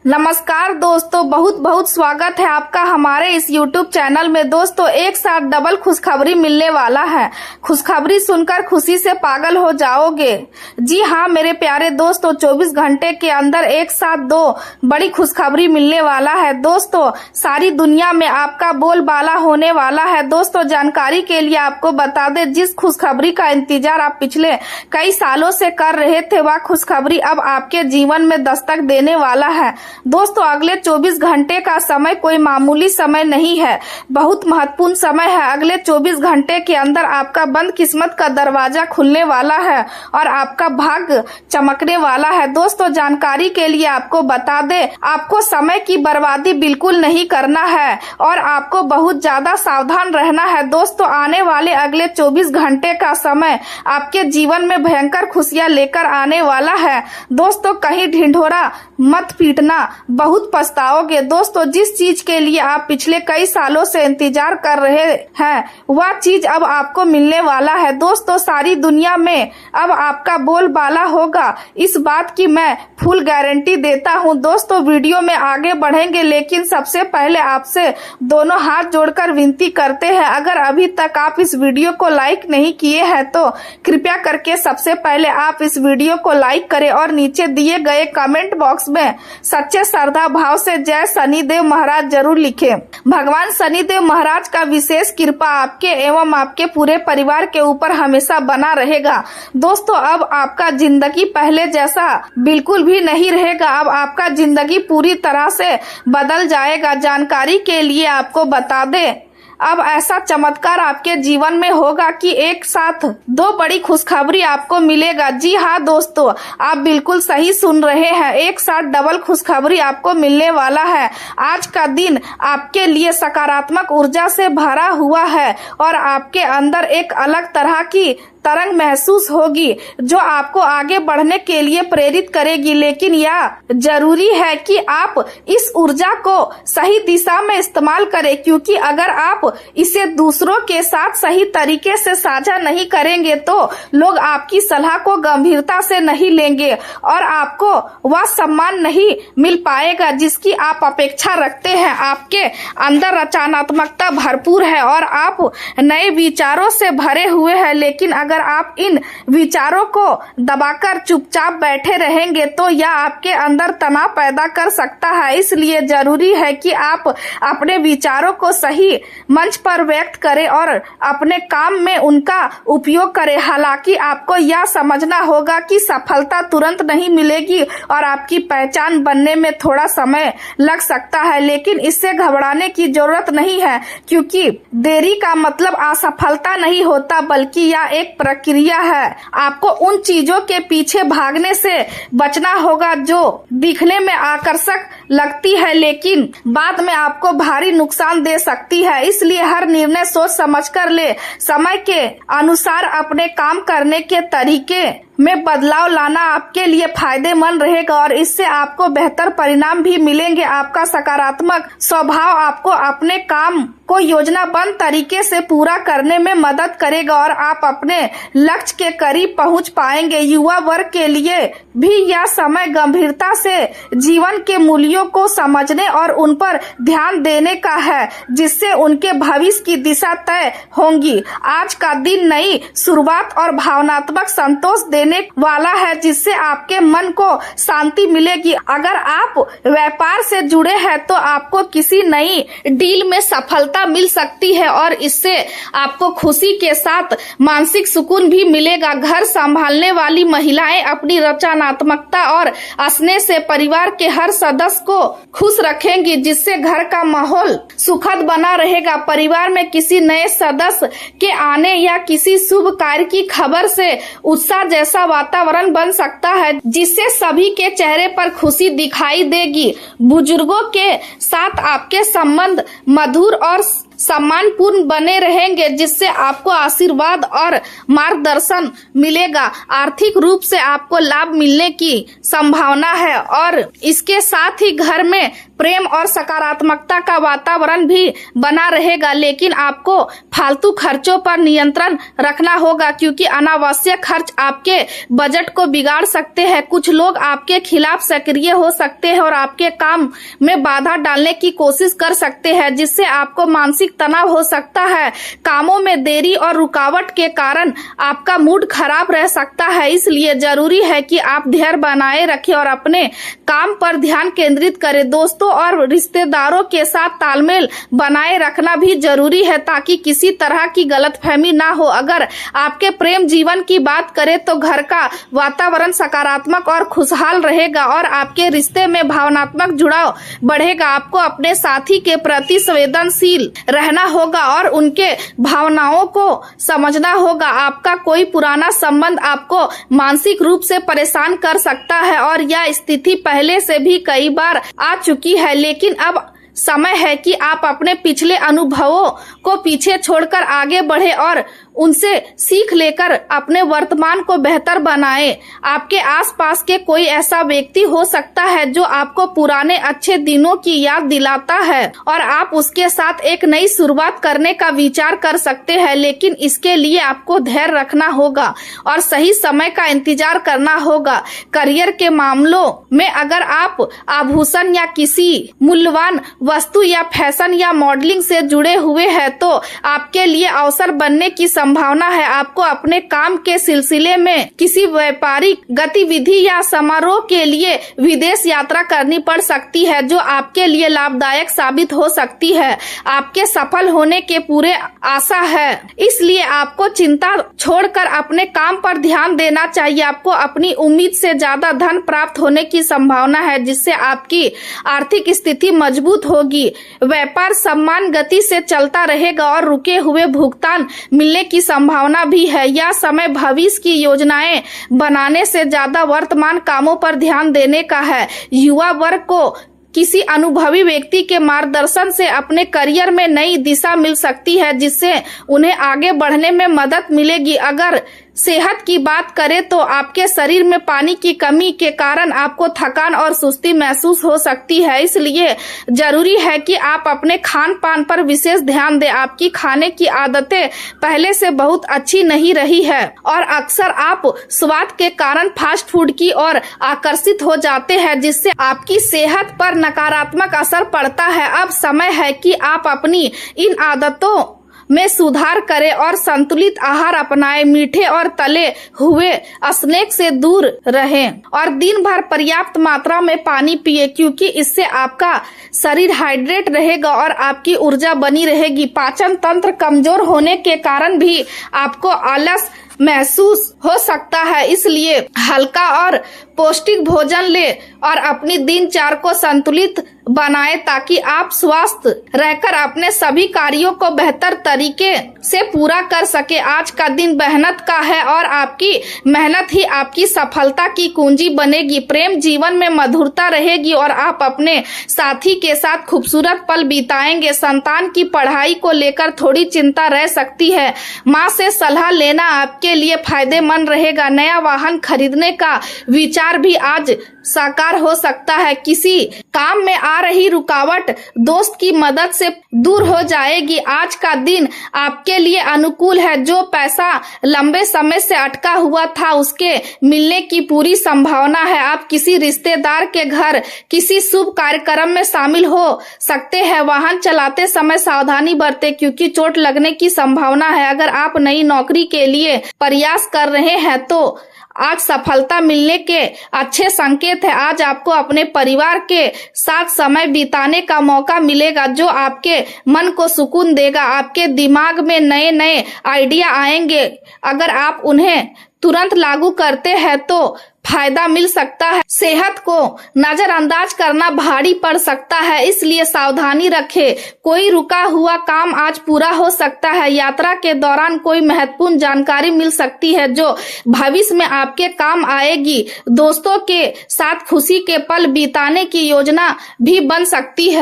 नमस्कार दोस्तों, बहुत बहुत स्वागत है आपका हमारे इस YouTube चैनल में। दोस्तों, एक साथ डबल खुशखबरी मिलने वाला है। खुशखबरी सुनकर खुशी से पागल हो जाओगे। जी हाँ मेरे प्यारे दोस्तों, 24 घंटे के अंदर एक साथ दो बड़ी खुशखबरी मिलने वाला है। दोस्तों, सारी दुनिया में आपका बोलबाला होने वाला है। दोस्तों, जानकारी के लिए आपको बता दें, जिस खुशखबरी का इंतजार आप पिछले कई सालों से कर रहे थे, वह खुशखबरी अब आपके जीवन में दस्तक देने वाला है। दोस्तों, अगले 24 घंटे का समय कोई मामूली समय नहीं है, बहुत महत्वपूर्ण समय है। अगले 24 घंटे के अंदर आपका बंद किस्मत का दरवाजा खुलने वाला है और आपका भाग्य चमकने वाला है। दोस्तों, जानकारी के लिए आपको बता दें, आपको समय की बर्बादी बिल्कुल नहीं करना है और आपको बहुत ज्यादा सावधान रहना है। दोस्तों, आने वाले अगले 24 घंटे का समय आपके जीवन में भयंकर खुशियां लेकर आने वाला है। दोस्तों, कहीं ढिंढोरा मत पीटना, बहुत पछताओगे। दोस्तों, जिस चीज के लिए आप पिछले कई सालों से इंतजार कर रहे हैं, वह चीज अब आपको मिलने वाला है। दोस्तों, सारी दुनिया में अब आपका बोलबाला होगा, इस बात की मैं फुल गारंटी देता हूं। दोस्तों, वीडियो में आगे बढ़ेंगे, लेकिन सबसे पहले आपसे दोनों हाथ जोड़कर विनती करते हैं, अगर अभी तक आप इस वीडियो को लाइक नहीं किए हैं तो कृपया करके सबसे पहले आप इस वीडियो को लाइक करें और नीचे दिए गए कमेंट बॉक्स में सच्चे श्रद्धा भाव से जय शनिदेव महाराज जरूर लिखें। भगवान शनिदेव महाराज का विशेष कृपा आपके एवं आपके पूरे परिवार के ऊपर हमेशा बना रहेगा। दोस्तों, अब आपका जिंदगी पहले जैसा बिल्कुल भी नहीं रहेगा। अब आपका जिंदगी पूरी तरह से बदल जाएगा। जानकारी के लिए आपको बता दें, अब ऐसा चमत्कार आपके जीवन में होगा कि एक साथ दो बड़ी खुशखबरी आपको मिलेगा। जी हाँ दोस्तों, आप बिल्कुल सही सुन रहे हैं, एक साथ डबल खुशखबरी आपको मिलने वाला है। आज का दिन आपके लिए सकारात्मक ऊर्जा से भरा हुआ है और आपके अंदर एक अलग तरह की तरंग महसूस होगी जो आपको आगे बढ़ने के लिए प्रेरित करेगी। लेकिन यह जरूरी है कि आप इस ऊर्जा को सही दिशा में इस्तेमाल करें, क्योंकि अगर आप इसे दूसरों के साथ सही तरीके से साझा नहीं करेंगे तो लोग आपकी सलाह को गंभीरता से नहीं लेंगे और आपको वह सम्मान नहीं मिल पाएगा जिसकी आप अपेक्षा रखते हैं। आपके अंदर रचनात्मकता भरपूर है और आप नए विचारों से भरे हुए हैं, लेकिन अगर आप इन विचारों को दबाकर चुपचाप बैठे रहेंगे तो यह आपके अंदर तनाव पैदा कर सकता है। इसलिए जरूरी है कि आप अपने विचारों को सही मंच पर व्यक्त करें और अपने काम में उनका उपयोग करें। हालांकि आपको यह समझना होगा कि सफलता तुरंत नहीं मिलेगी और आपकी पहचान बनने में थोड़ा समय लग सकता है, लेकिन इससे घबराने की जरूरत नहीं है, क्योंकि देरी का मतलब असफलता नहीं होता, बल्कि यह एक प्रक्रिया है। आपको उन चीजों के पीछे भागने से बचना होगा जो दिखने में आकर्षक लगती है लेकिन बाद में आपको भारी नुकसान दे सकती है। इसलिए हर निर्णय सोच समझकर ले। समय के अनुसार अपने काम करने के तरीके में बदलाव लाना आपके लिए फायदेमंद रहेगा और इससे आपको बेहतर परिणाम भी मिलेंगे। आपका सकारात्मक स्वभाव आपको अपने काम को योजनाबद्ध तरीके से पूरा करने में मदद करेगा और आप अपने लक्ष्य के करीब पहुंच पाएंगे। युवा वर्ग के लिए भी यह समय गंभीरता से जीवन के मूल्यों को समझने और उन पर ध्यान देने का है, जिससे उनके भविष्य की दिशा तय होंगी। आज का दिन नई शुरुआत और भावनात्मक संतोष देने वाला है, जिससे आपके मन को शांति मिलेगी। अगर आप व्यापार से जुड़े हैं तो आपको किसी नई डील में सफलता मिल सकती है और इससे आपको खुशी के साथ मानसिक सुकून भी मिलेगा। घर संभालने वाली महिलाएं अपनी रचनात्मकता और स्नेह से परिवार के हर सदस्य को खुश रखेंगी, जिससे घर का माहौल सुखद बना रहेगा। परिवार में किसी नए सदस्य के आने या किसी शुभ कार्य की खबर से उत्साह जैसा वातावरण बन सकता है, जिससे सभी के चेहरे पर खुशी दिखाई देगी। बुजुर्गों के साथ आपके संबंध मधुर और सम्मानपूर्ण बने रहेंगे, जिससे आपको आशीर्वाद और मार्गदर्शन मिलेगा। आर्थिक रूप से आपको लाभ मिलने की संभावना है और इसके साथ ही घर में प्रेम और सकारात्मकता का वातावरण भी बना रहेगा। लेकिन आपको फालतू खर्चों पर नियंत्रण रखना होगा, क्योंकि अनावश्यक खर्च आपके बजट को बिगाड़ सकते हैं। कुछ लोग आपके खिलाफ सक्रिय हो सकते हैं और आपके काम में बाधा डालने की कोशिश कर सकते हैं, जिससे आपको मानसिक तनाव हो सकता है। कामों में देरी और रुकावट के कारण आपका मूड खराब रह सकता है। इसलिए जरूरी है कि आप धैर्य बनाए रखें और अपने काम पर ध्यान केंद्रित करें। दोस्तों और रिश्तेदारों के साथ तालमेल बनाए रखना भी जरूरी है, ताकि किसी तरह की गलतफहमी ना हो। अगर आपके प्रेम जीवन की बात करें तो घर का वातावरण सकारात्मक और खुशहाल रहेगा और आपके रिश्ते में भावनात्मक जुड़ाव बढ़ेगा। आपको अपने साथी के प्रति संवेदनशील रहना होगा और उनके भावनाओं को समझना होगा। आपका कोई पुराना संबंध आपको मानसिक रूप से परेशान कर सकता है और यह स्थिति पहले से भी कई बार आ चुकी है, लेकिन अब समय है कि आप अपने पिछले अनुभवों को पीछे छोड़कर आगे बढ़े और उनसे सीख लेकर अपने वर्तमान को बेहतर बनाएं। आपके आसपास के कोई ऐसा व्यक्ति हो सकता है जो आपको पुराने अच्छे दिनों की याद दिलाता है और आप उसके साथ एक नई शुरुआत करने का विचार कर सकते हैं, लेकिन इसके लिए आपको धैर्य रखना होगा और सही समय का इंतजार करना होगा। करियर के मामलों में अगर आप आभूषण या किसी मूल्यवान वस्तु या फैशन या मॉडलिंग से जुड़े हुए हैं तो आपके लिए अवसर बनने की संभावना है। आपको अपने काम के सिलसिले में किसी व्यापारिक गतिविधि या समारोह के लिए विदेश यात्रा करनी पड़ सकती है, जो आपके लिए लाभदायक साबित हो सकती है। आपके सफल होने के पूरे आशा है, इसलिए आपको चिंता छोड़कर अपने काम पर ध्यान देना चाहिए। आपको अपनी उम्मीद से ज्यादा धन प्राप्त होने की संभावना है, जिससे आपकी आर्थिक स्थिति मजबूत होगी। व्यापार समान गति से चलता रहेगा और रुके हुए भुगतान मिलने की संभावना भी है। यह समय भविष्य की योजनाएं बनाने से ज्यादा वर्तमान कामों पर ध्यान देने का है। युवा वर्ग को किसी अनुभवी व्यक्ति के मार्गदर्शन से अपने करियर में नई दिशा मिल सकती है, जिससे उन्हें आगे बढ़ने में मदद मिलेगी। अगर सेहत की बात करें तो आपके शरीर में पानी की कमी के कारण आपको थकान और सुस्ती महसूस हो सकती है, इसलिए जरूरी है कि आप अपने खान पान पर विशेष ध्यान दें। आपकी खाने की आदतें पहले से बहुत अच्छी नहीं रही है और अक्सर आप स्वाद के कारण फास्ट फूड की ओर आकर्षित हो जाते हैं, जिससे आपकी सेहत पर नकारात्मक असर पड़ता है। अब समय है कि आप अपनी इन आदतों में सुधार करें और संतुलित आहार अपनाएं। मीठे और तले हुए स्नैक से दूर रहें और दिन भर पर्याप्त मात्रा में पानी पिए, क्योंकि इससे आपका शरीर हाइड्रेट रहेगा और आपकी ऊर्जा बनी रहेगी। पाचन तंत्र कमजोर होने के कारण भी आपको आलस महसूस हो सकता है, इसलिए हल्का और पौष्टिक भोजन ले और अपनी दिनचर्या को संतुलित बनाएं, ताकि आप स्वस्थ रहकर अपने सभी कार्यों को बेहतर तरीके से पूरा कर सके। आज का दिन मेहनत का है और आपकी मेहनत ही आपकी सफलता की कुंजी बनेगी। प्रेम जीवन में मधुरता रहेगी और आप अपने साथी के साथ खूबसूरत पल बिताएंगे। संतान की पढ़ाई को लेकर थोड़ी चिंता रह सकती है। माँ से सलाह लेना आपके लिए फायदेमंद रहेगा। नया वाहन खरीदने का विचार भी आज साकार हो सकता है। किसी काम में आ रही रुकावट दोस्त की मदद से दूर हो जाएगी। आज का दिन आपके लिए अनुकूल है। जो पैसा लंबे समय से अटका हुआ था उसके मिलने की पूरी संभावना है। आप किसी रिश्तेदार के घर किसी शुभ कार्यक्रम में शामिल हो सकते हैं। वाहन चलाते समय सावधानी बरतें, क्योंकि चोट लगने की संभावना है। अगर आप नई नौकरी के लिए प्रयास कर रहे हैं तो आज सफलता मिलने के अच्छे संकेत है। आज आपको अपने परिवार के साथ समय बिताने का मौका मिलेगा, जो आपके मन को सुकून देगा। आपके दिमाग में नए नए आइडिया आएंगे। अगर आप उन्हें तुरंत लागू करते हैं तो फायदा मिल सकता है। सेहत को नजरअंदाज करना भारी पड़ सकता है, इसलिए सावधानी रखें। कोई रुका हुआ काम आज पूरा हो सकता है। यात्रा के दौरान कोई महत्वपूर्ण जानकारी मिल सकती है जो भविष्य में आपके काम आएगी। दोस्तों के साथ खुशी के पल बिताने की योजना भी बन सकती है।